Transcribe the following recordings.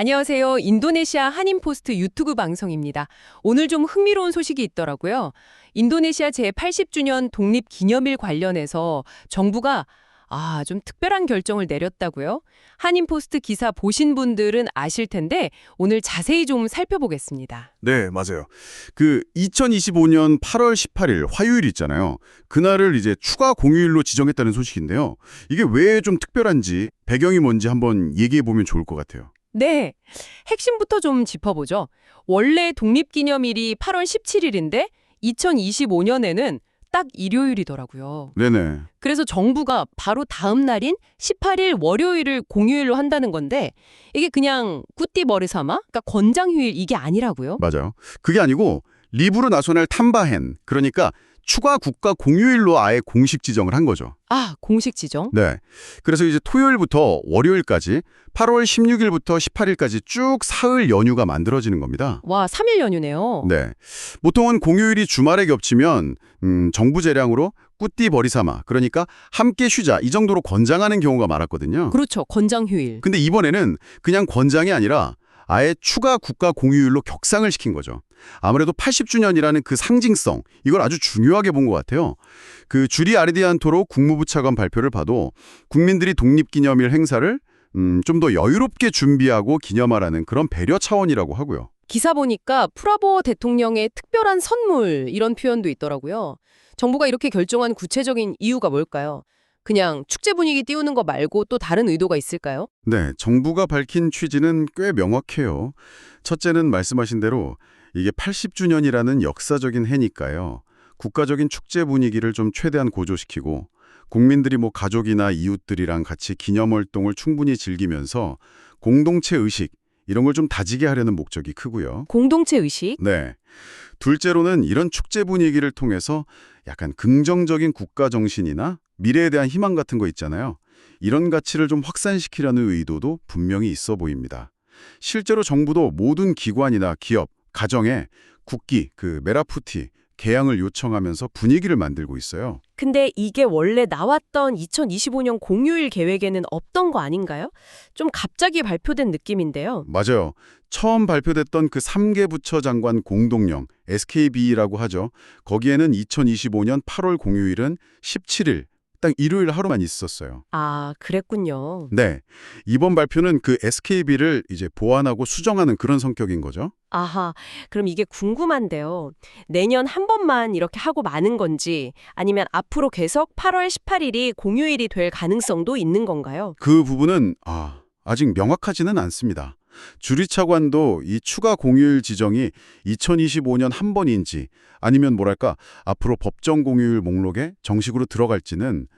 안녕하세요. 인도네시아 한인포스트 유튜브 방송입니다. 오늘 좀 흥미로운 소식이 있더라고요. 인도네시아 제80주년 독립기념일 관련해서 정부가 좀 특별한 결정을 내렸다고요? 한인포스트 기사 보신 분들은 아실 텐데 오늘 자세히 좀 살펴보겠습니다. 네, 맞아요. 그 2025년 8월 18일 화요일 있잖아요. 그날을 이제 추가 공휴일로 지정했다는 소식인데요. 이게 왜 좀 특별한지, 배경이 뭔지 한번 얘기해 보면 좋을 것 같아요. 네, 핵심부터 좀 짚어보죠. 원래 독립기념일이 8월 17일인데 2025년에는 딱 일요일이더라고요. 네네. 그래서 정부가 바로 다음 날인 18일 월요일을 공휴일로 한다는 건데 이게 그냥 꾸띠버르사마? 그러니까 권장휴일 이게 아니라고요? 맞아요. 그게 아니고 리브르 나소날 탐바헨, 그러니까 추가 국가 공휴일로 아예 공식 지정을 한 거죠. 공식 지정? 네. 그래서 이제 토요일부터 월요일까지 8월 16일부터 18일까지 쭉 사흘 연휴가 만들어지는 겁니다. 와, 3일 연휴네요. 네. 보통은 공휴일이 주말에 겹치면 정부 재량으로 꾸띠버리사마, 그러니까 함께 쉬자 이 정도로 권장하는 경우가 많았거든요. 그렇죠. 권장휴일. 근데 이번에는 그냥 권장이 아니라 아예 추가 국가 공휴일로 격상을 시킨 거죠. 아무래도 80주년이라는 그 상징성, 이걸 아주 중요하게 본 것 같아요. 그 주리 아르디안토로 국무부 차관 발표를 봐도 국민들이 독립기념일 행사를 좀 더 여유롭게 준비하고 기념하라는 그런 배려 차원이라고 하고요. 기사 보니까 프라보 대통령의 특별한 선물 이런 표현도 있더라고요. 정부가 이렇게 결정한 구체적인 이유가 뭘까요? 그냥 축제 분위기 띄우는 거 말고 또 다른 의도가 있을까요? 네, 정부가 밝힌 취지는 꽤 명확해요. 첫째는 말씀하신 대로 이게 80주년이라는 역사적인 해니까요. 국가적인 축제 분위기를 좀 최대한 고조시키고 국민들이 가족이나 이웃들이랑 같이 기념 활동을 충분히 즐기면서 공동체 의식 이런 걸 좀 다지게 하려는 목적이 크고요. 공동체 의식? 네. 둘째로는 이런 축제 분위기를 통해서 약간 긍정적인 국가 정신이나 미래에 대한 희망 같은 거 있잖아요. 이런 가치를 좀 확산시키려는 의도도 분명히 있어 보입니다. 실제로 정부도 모든 기관이나 기업, 가정에 국기, 메라푸티, 개양을 요청하면서 분위기를 만들고 있어요. 근데 이게 원래 나왔던 2025년 공휴일 계획에는 없던 거 아닌가요? 좀 갑자기 발표된 느낌인데요. 맞아요. 처음 발표됐던 그 3개 부처 장관 공동령, SKB라고 하죠. 거기에는 2025년 8월 공휴일은 17일, 딱 일요일 하루만 있었어요. 그랬군요. 네. 이번 발표는 그 SKB를 이제 보완하고 수정하는 그런 성격인 거죠. 아하, 그럼 이게 궁금한데요. 내년 한 번만 이렇게 하고 마는 건지 아니면 앞으로 계속 8월 18일이 공휴일이 될 가능성도 있는 건가요? 그 부분은 아직 명확하지는 않습니다. 주리 차관도 이 추가 공휴일 지정이 2025년 한 번인지 아니면 앞으로 법정 공휴일 목록에 정식으로 들어갈지는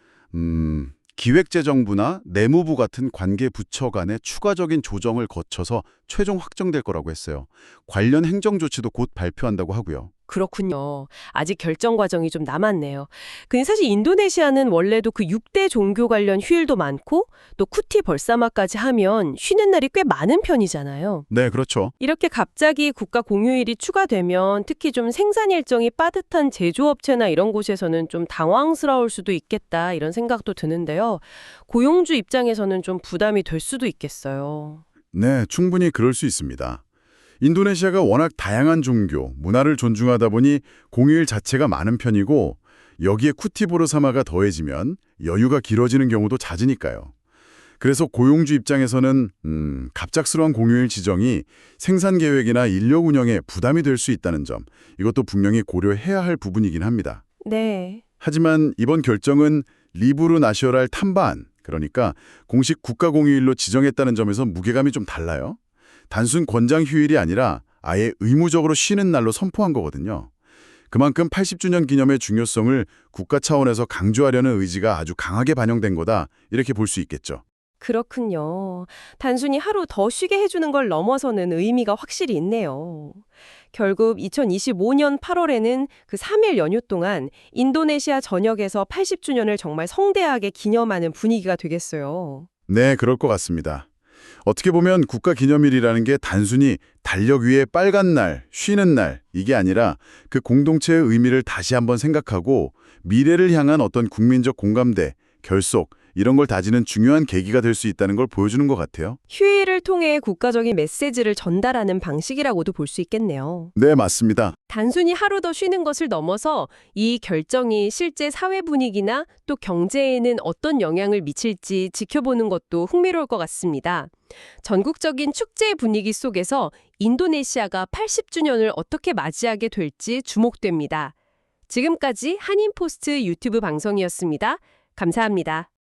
기획재정부나 내무부 같은 관계 부처 간의 추가적인 조정을 거쳐서 최종 확정될 거라고 했어요. 관련 행정 조치도 곧 발표한다고 하고요. 그렇군요. 아직 결정 과정이 좀 남았네요. 근데 사실 인도네시아는 원래도 그 6대 종교 관련 휴일도 많고 또 쿠티 벌사마까지 하면 쉬는 날이 꽤 많은 편이잖아요. 네, 그렇죠. 이렇게 갑자기 국가 공휴일이 추가되면 특히 좀 생산 일정이 빠듯한 제조업체나 이런 곳에서는 좀 당황스러울 수도 있겠다 이런 생각도 드는데요. 고용주 입장에서는 좀 부담이 될 수도 있겠어요. 네, 충분히 그럴 수 있습니다. 인도네시아가 워낙 다양한 종교, 문화를 존중하다 보니 공휴일 자체가 많은 편이고 여기에 쿠티보르사마가 더해지면 여유가 길어지는 경우도 잦으니까요. 그래서 고용주 입장에서는 갑작스러운 공휴일 지정이 생산 계획이나 인력 운영에 부담이 될 수 있다는 점, 이것도 분명히 고려해야 할 부분이긴 합니다. 네. 하지만 이번 결정은 리브르 나시오랄 탐반, 그러니까 공식 국가 공휴일로 지정했다는 점에서 무게감이 좀 달라요. 단순 권장 휴일이 아니라 아예 의무적으로 쉬는 날로 선포한 거거든요. 그만큼 80주년 기념의 중요성을 국가 차원에서 강조하려는 의지가 아주 강하게 반영된 거다, 이렇게 볼 수 있겠죠. 그렇군요. 단순히 하루 더 쉬게 해주는 걸 넘어서는 의미가 확실히 있네요. 결국 2025년 8월에는 그 3일 연휴 동안 인도네시아 전역에서 80주년을 정말 성대하게 기념하는 분위기가 되겠어요. 네, 그럴 것 같습니다. 어떻게 보면 국가기념일이라는 게 단순히 달력 위에 빨간 날, 쉬는 날, 이게 아니라 그 공동체의 의미를 다시 한번 생각하고 미래를 향한 어떤 국민적 공감대, 결속, 이런 걸 다지는 중요한 계기가 될 수 있다는 걸 보여주는 것 같아요. 휴일을 통해 국가적인 메시지를 전달하는 방식이라고도 볼 수 있겠네요. 네, 맞습니다. 단순히 하루 더 쉬는 것을 넘어서 이 결정이 실제 사회 분위기나 또 경제에는 어떤 영향을 미칠지 지켜보는 것도 흥미로울 것 같습니다. 전국적인 축제 분위기 속에서 인도네시아가 80주년을 어떻게 맞이하게 될지 주목됩니다. 지금까지 한인포스트 유튜브 방송이었습니다. 감사합니다.